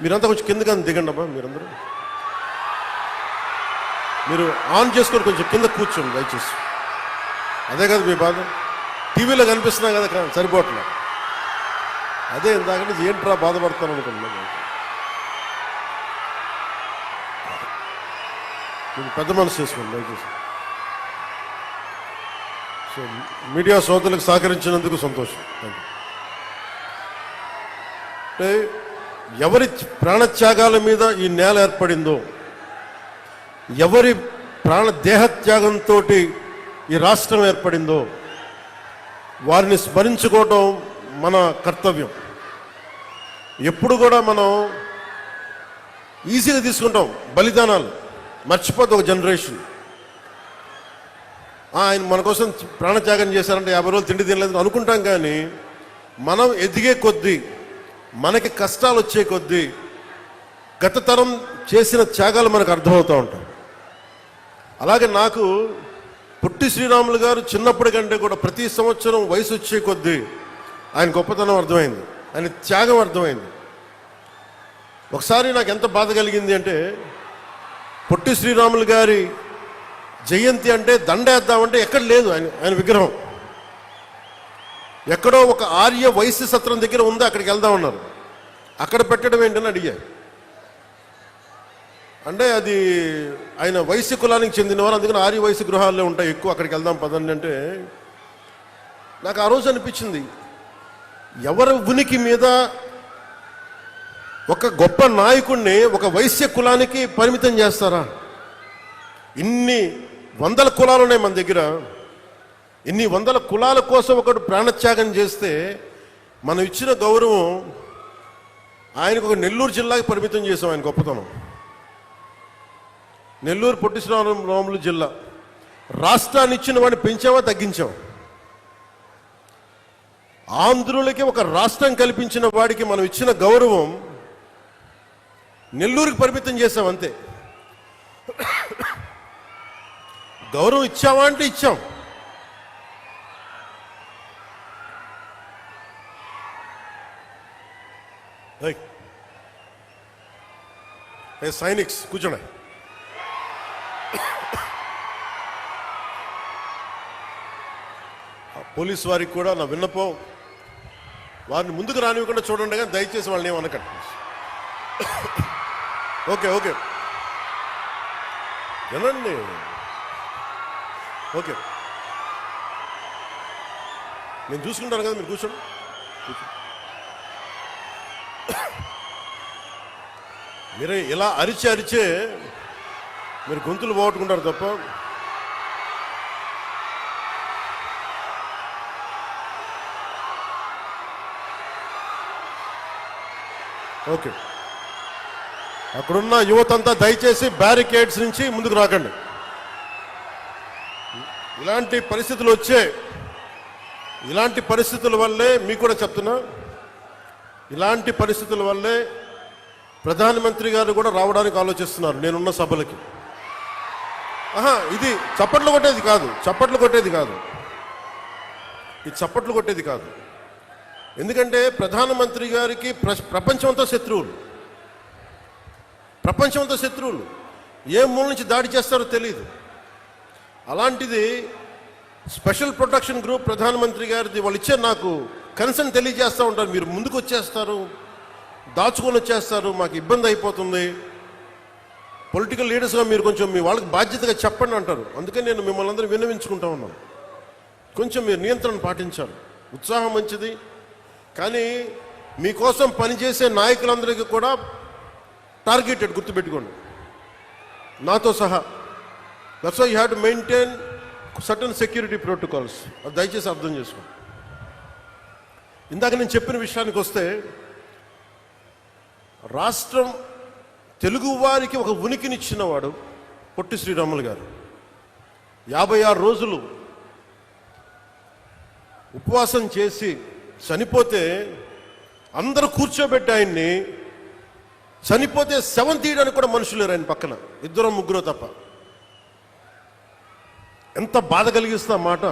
మీరంతా కొంచెం కిందకి దిగండి అమ్మా. మీరు ఆన్ చేసుకొని కొంచెం కింద కూర్చోండి దయచేసి. అదే కదా మీ బాధ. టీవీలో కనిపిస్తున్నా కదా సరిపోవట్లే. అదే ఇందాక నుంచి ఏంట్రా బాధపడతాను అనుకుంటున్నాను. మీరు పెద్ద మనసు చేసుకోండి దయచేసి. సో మీడియా సోదరులకు సహకరించినందుకు సంతోషం. అంటే ఎవరి ప్రాణత్యాగాల మీద ఈ నేల ఏర్పడిందో, ఎవరి దేహత్యాగంతో ఈ రాష్ట్రం ఏర్పడిందో వారిని స్మరించుకోవటం మన కర్తవ్యం. ఎప్పుడు కూడా మనం ఈజీగా తీసుకుంటాం బలిదానాలు, మర్చిపోతే ఒక జనరేషన్ ఆయన మన కోసం ప్రాణత్యాగం చేశారంటే 50 రోజులు తిండి తినలేదు అనుకుంటాం. కానీ మనం ఎదిగే కొద్దీ, మనకి కష్టాలు వచ్చే కొద్దీ గత తరం చేసిన త్యాగాలు మనకు అర్థమవుతూ ఉంటాయి. అలాగే నాకు పొట్టి శ్రీరాములు గారు చిన్నప్పటి కంటే కూడా ప్రతి సంవత్సరం వయసు వచ్చే కొద్దీ ఆయన గొప్పతనం అర్థమైంది, ఆయన త్యాగం అర్థమైంది. ఒకసారి నాకు ఎంత బాధ కలిగింది అంటే, పొట్టి శ్రీరాములు గారి జయంతి అంటే దండేద్దామంటే ఎక్కడ లేదు ఆయన విగ్రహం. ఎక్కడో ఒక ఆర్య వైశ్య సత్రం దగ్గర ఉంది, అక్కడికి వెళ్దామన్నారు. అక్కడ పెట్టడం ఏంటని అడిగారు. అంటే అది ఆయన వైశ్య కులానికి చెందినవారు, అందుకని ఆర్య వైశ్య గృహాల్లో ఉంటాయి ఎక్కువ, అక్కడికి వెళ్దాం పదండి అంటే నాకు ఆ రోజు అనిపించింది, ఎవరి ఉనికి మీద ఒక గొప్ప నాయకుడిని ఒక వైశ్య కులానికి పరిమితం చేస్తారా? ఇన్ని వందల కులాలు ఉన్నాయి మన దగ్గర. ఇన్ని వందల కులాల కోసం ఒకడు ప్రాణత్యాగం చేస్తే మనం ఇచ్చిన గౌరవం ఆయనకు ఒక నెల్లూరు జిల్లాకి పరిమితం చేసాం. ఆయన గొప్పతనం నెల్లూరు పొట్టి శ్రీరాములు జిల్లా. రాష్ట్రాన్ని ఇచ్చిన వాడిని పెంచామా తగ్గించాం? ఆంధ్రులకి ఒక రాష్ట్రం కల్పించిన వాడికి మనం ఇచ్చిన గౌరవం నెల్లూరుకి పరిమితం చేసాం అంతే. గౌరవం ఇచ్చావా అంటే ఇచ్చాం. సైనిక్స్ కూర్చోండి. పోలీసు వారికి కూడా నా విన్నపం, వారిని ముందుకు రానివ్వకుండా చూడండి, కానీ దయచేసి వాళ్ళని ఏమనకండి. ఓకే ఓకే వినండి. ఓకే నేను చూసుకుంటాను కదా, మీరు కూర్చోండి. మీరు ఇలా అరిచే మీరు గొంతులు పోగొట్టుకుంటారు తప్ప. ఓకే, అక్కడున్న యువతంతా దయచేసి బ్యారికేడ్స్ నుంచి ముందుకు రాకండి. ఇలాంటి పరిస్థితులు ఇలాంటి పరిస్థితుల వల్లే మీకు కూడా చెప్తున్నా, ఇలాంటి పరిస్థితుల వల్లే ప్రధానమంత్రి గారు కూడా రావడానికి ఆలోచిస్తున్నారు నేనున్న సభలకి. ఇది చప్పట్లు కొట్టేది కాదు, ఇది చప్పట్లు కొట్టేది కాదు. ఎందుకంటే ప్రధానమంత్రి గారికి ప్రపంచమంతా శత్రువులు, ఏ మూల నుంచి దాడి చేస్తారో తెలియదు. అలాంటిది స్పెషల్ ప్రొటెక్షన్ గ్రూప్ ప్రధానమంత్రి గారిది వాళ్ళు ఇచ్చే నాకు కన్సర్న్ తెలియజేస్తూ ఉంటారు. మీరు ముందుకు వచ్చేస్తారు, దాచుకొని వచ్చేస్తారు, మాకు ఇబ్బంది అయిపోతుంది, పొలిటికల్ లీడర్స్గా మీరు కొంచెం మీ వాళ్ళకి బాధ్యతగా చెప్పండి అంటారు. అందుకని నేను మిమ్మల్ని అందరూ విన్నవించుకుంటా ఉన్నాను, కొంచెం మీరు నియంత్రణ పాటించాలి. ఉత్సాహం మంచిది, కానీ మీకోసం పనిచేసే నాయకులందరికీ కూడా టార్గెటెడ్, గుర్తుపెట్టుకోండి, నాతో సహా. That's why you have to maintain certain security protocols. అది దయచేసి అర్థం చేసుకోండి. ఇందాక నేను చెప్పిన విషయానికి వస్తే, రాష్ట్రం తెలుగు వారికి ఒక ఉనికినిచ్చినవాడు పొట్టి శ్రీరాములు గారు. 56 రోజులు ఉపవాసం చేసి చనిపోతే అందరూ కూర్చోబెట్టి ఆయన్ని, చనిపోతే శవం తీయడానికి కూడా మనుషులు లేరు ఆయన పక్కన, 2 3 తప్ప. ఎంత బాధ కలిగిస్తా మాట.